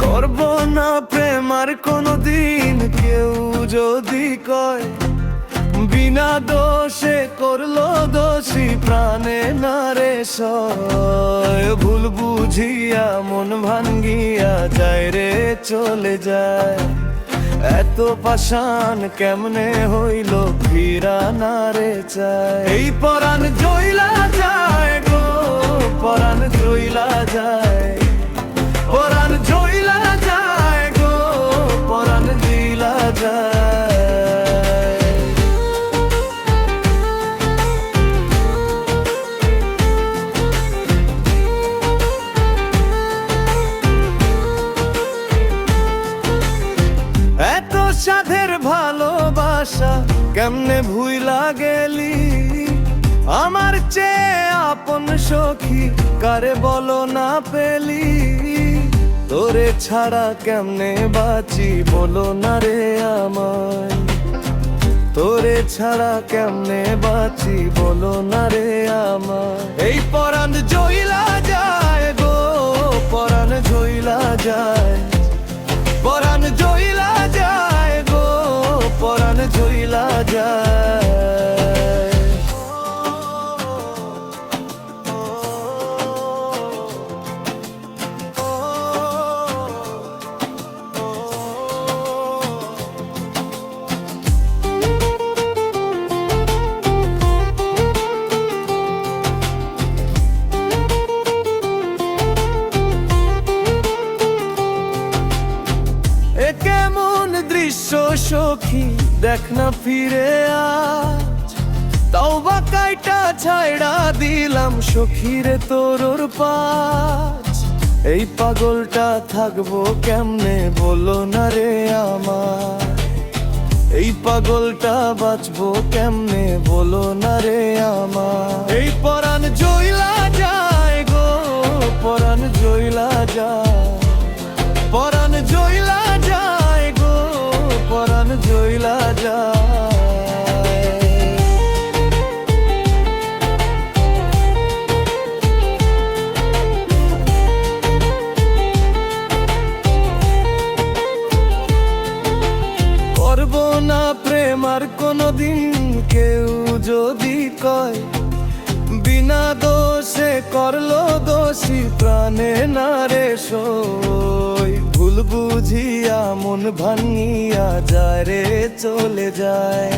করব না প্রেম আর কোনদিন, কেউ যদি কয় বিনা দোষে করলো দোষী প্রাণে না রে সয়। ভুল বুঝিয়া মন ভাঙ্গিয়া যায় রে চলে যায়, এত পাষাণ কেমনে হইল ফিরা না রে চায়। এই পরাণ জইলা যায় গো, পরাণ জইলা যায়, পরাণ জইলা যায় গো, পরাণ জইলা যায়। এত সাধের ভালোবাসা কেমনে ভুইলা গেলি, আমার চেয়ে আপন সখী কারে বলো না পেলি। তোরে ছাড়া কেমনে বাঁচি বলো না রে আমায়, তোরে ছাড়া কেমনে বাঁচি বলো না রে আমায়। এই পরাণ জইলা যায় গো, পরাণ জইলা যায়, পরাণ জইলা যায় গো, পরাণ জইলা যায়। কেমন দৃশ্য সখী দেখ না ফিরে আজ, তাও বা কাইটা ছাইড়া দিলাম সখীরে তোর পাঁচ। এই পাগলটা থাকবো কেমনে বলো না রে আমার, এই পাগলটা বাঁচবো কেমনে বলো না রে আমার। এই পরাণ জইলা যায় গো, পরাণ জইলা যায়, পরাণ জইলা যায় গো, পরাণ জইলা যায়। করব না প্রেম আর কোনদিন, কেউ যদি কয় বিনা দোষে করলো দোষী প্রাণে না রে সই। ভুল বুঝিয়া মন ভাঙিয়া যায় রে চলে যায়।